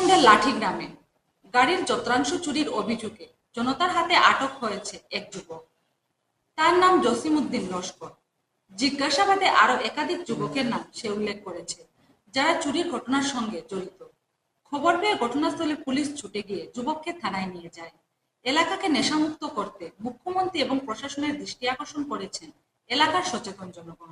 মুন্সিগঞ্জের লাঠি গ্রামে গাড়ির যন্ত্রাংশ চুরির অভিযোগে জনতার হাতে আটক হয়েছে এক যুবক। তার নাম জসিমউদ্দিন লস্কর। জিজ্ঞাসাবাদে আরো একাধিক যুবকের নাম সে উল্লেখ করেছে, যারা চুরির ঘটনার সঙ্গে জড়িত। খবর পেয়ে ঘটনাস্থলে পুলিশ ছুটে গিয়ে যুবককে থানায় নিয়ে যায়। এলাকাকে নেশামুক্ত করতে মুখ্যমন্ত্রী এবং প্রশাসনের দৃষ্টি আকর্ষণ করেছেন এলাকার সচেতন জনগণ।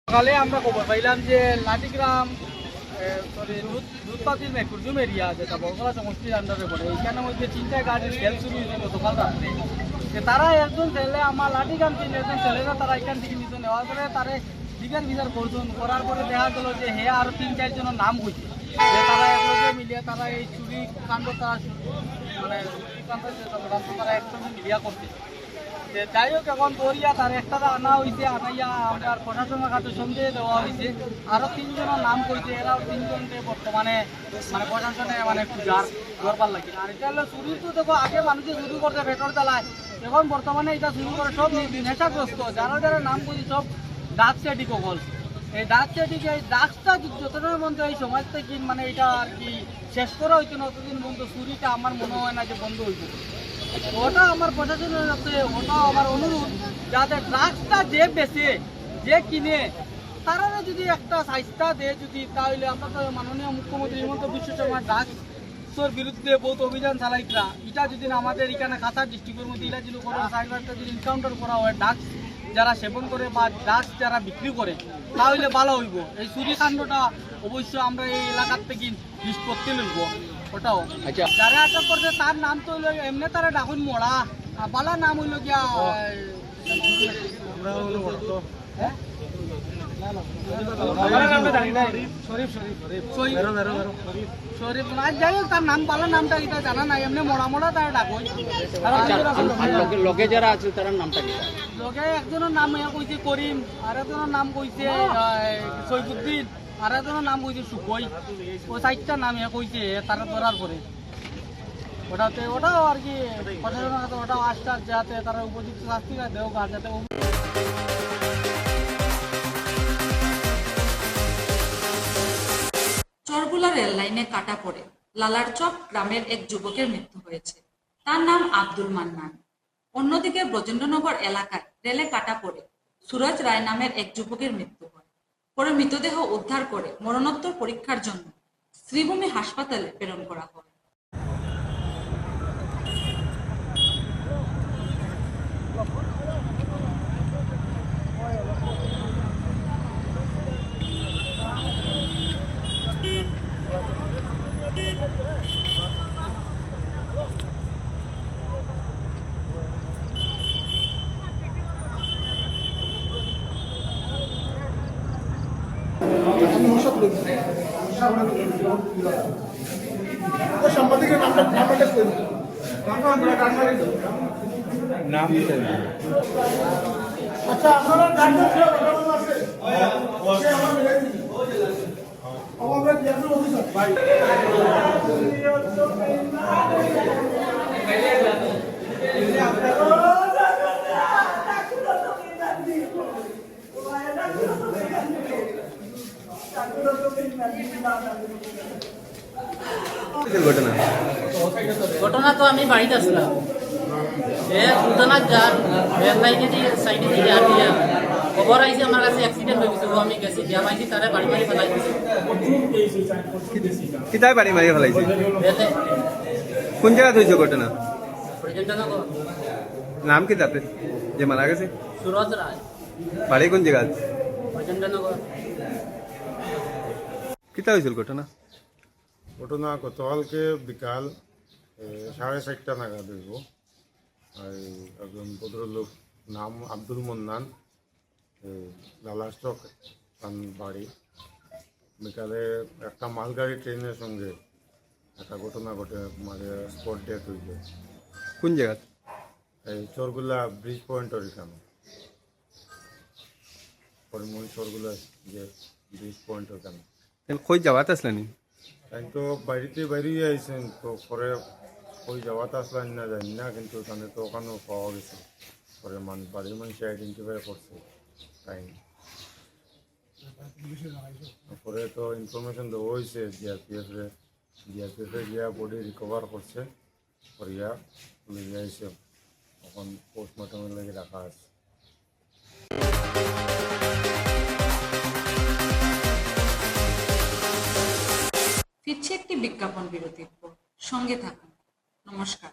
সকালে আমরা খবর পাইলাম যে লাঠিগ্রাম দুধপাতির মেকুরজুম এরিয়া যেটা বরকলা সমষ্টির আন্ডারে পড়ে, এইখানে মধ্যে 3টা গাড়ির সেল শুরু হয়েছে গতকাল রাত্রে। তারা একজন ছেলে আমার লাঠিগ্রাম একজন ছেলেরা তারা এখান থেকে নিতে নেওয়ার পরে তারা জিজ্ঞার বিচার করছেন, করার পরে দেখা গেল যে হে আরো 3-4 জনের নাম হয়েছে, যে তারা একলগে মিলিয়ে তারা এই চুরি কাণ্ড তারা মানে তারা একসঙ্গে মিলিয়া করছে। যাই হোক, এখন দরিয়া তার একটা আনা হয়েছে, আনাইয়া আমরা প্রশাসনের কাছে সন্দেহ দেওয়া হয়েছে। আরো 3 জনের নাম কইছে, এরাও 3 জনকে বর্তমানে মানে প্রশাসনে মানে পূজার করবার লাগে। আর এটা হলো চুরি তো দেখো, আগে মানুষে চুরি করতে পেটর চালায়, এখন বর্তমানে এটা শুরু করে সব নেশাগ্রস্ত। যারা যারা নাম কইছে সব ডাক সেটি কবল। এই ডাক সেটিকে এই ডাকটা যতদিনের মধ্যে এই সমাজ থেকে মানে এটা আর কি শেষ করা হইতো না, ততদিন বন্ধ চুরিটা আমার মনে হয় না যে বন্ধ হইত। ওটা আমার প্রশাসনের কাছে ওটা আমার অনুরোধ, যাতে ড্রাগসটা যে বেচে যে কিনে তারা যদি একটা সাইজটা দেয় যদি, তাহলে আমরা তো মাননীয় মুখ্যমন্ত্রী হিমন্ত বিশ্ব শর্মা ড্রাগসের বিরুদ্ধে বহুত অভিযান চালাইতরা। এটা যদি আমাদের এখানে কাছাড় ডিস্ট্রিক্টের মধ্যে এটা যদি কোনো সাইবারটা যদি এনকাউন্টার করা হয়, ড্রাগস যারা সেবন করে বা ড্রাগস যারা বিক্রি করে, তাহলে ভালো হইব। এই চুরি কাণ্ডটা অবশ্যই আমরা এই এলাকার থেকে নিষ্পত্তি লইব। ওটাও যারা আটক করছে তার নাম তো হইল এমনি তারা ডাকুন মোড়া, বালা নাম হইল গিয়া শরীফ। যাই হোক, তার নাম বালা নামটা এটা জানা নাই, এমনি মোড়া মোড়া তারা ডাকুন। লগে যারা আছে তার নামটা কি? লগে একজনের নাম কইছে করিম, আর একজনের নাম কইছে সৈফুদ্দিন, আর একজনের নাম কইছে সুকই। ওই 4টা নাম কইছে তারা ধরার পরে। ওটাও আর কি প্রশাসনের কাছে ওটাও আশ্বাস, যাতে তারা উপযুক্ত শাস্তি দেও, আর যাতে চরগুলা রেল লাইনে কাটা পড়ে লালারচক গ্রামের এক যুবকের মৃত্যু হয়েছে। তার নাম আব্দুল মান্নান। অন্যদিকে ব্রজেন্দ্রনগর এলাকায় রেলে কাটা পড়ে সুরজ রায় নামের এক যুবকের মৃত্যু হয়। পরে মৃতদেহ উদ্ধার করে মরণোত্তর পরীক্ষার জন্য শ্রীভূমি হাসপাতালে প্রেরণ করা হয়। সাংবাদিকের নাম আচ্ছা, আপনারা ঘটনা তো আমি বাড়িতে আসলাম, দুজনা যার রেল লাইনে দিয়ে সাইডে দিয়ে আটিয়া খবর আইসি আমার কাছে অ্যাক্সিডেন্ট হয়ে গেছে। আমি গেছি দিয়া পাইছি তারা বাড়ি মারি ফেলাই দিয়েছে। কিতায় বাড়ি মারি ফেলাইছে? কোন জায়গায় হয়েছে ঘটনা? ব্রজেন্দ্রনগর। নাম কি তাতে যে মারা গেছে? সুরজ রায়। বাড়ি কোন জায়গা? ব্রজেন্দ্রনগর। কিতা হয়েছিল ঘটনা? ঘটনা গতকালকে বিকাল 4:30টা নাগাদ হইব। একজন ভদ্রলোক নাম আব্দুল মন্নান, লালাচক বাড়ি। বিকালে একটা মালগাড়ি ট্রেনের সঙ্গে একটা ঘটনা ঘটে, মানে স্পট ডেথ হয়েছে কোন জায়গা? এই চোরগুলা ব্রিজ পয়েন্টের এখানে, পরিমল চোরগুলা যে ব্রিজ পয়েন্টের এখানে। কই যাওয়াতে আসলেনি? তাই তো বাড়িতে বেরিয়ে আইসেন, তো পরে ওই যাওয়াতে আসলেন না জানি না, কিন্তু তাদের তো ওখানেও পাওয়া গেছে, পরে বাড়ির মানুষ আইডেন্টিফাই করছে তাই। পরে তো ইনফরমেশন দেওয়া হয়েছে জিআরপিএফে গিয়া বডি রিকভার করছে, করিয়া লিয়ে আইসে, এখন পোস্টমর্টমের লাগে রাখা আছে। ফিরছে একটি বিজ্ঞাপন বিরতির পর, সঙ্গে থাকুন। নমস্কার।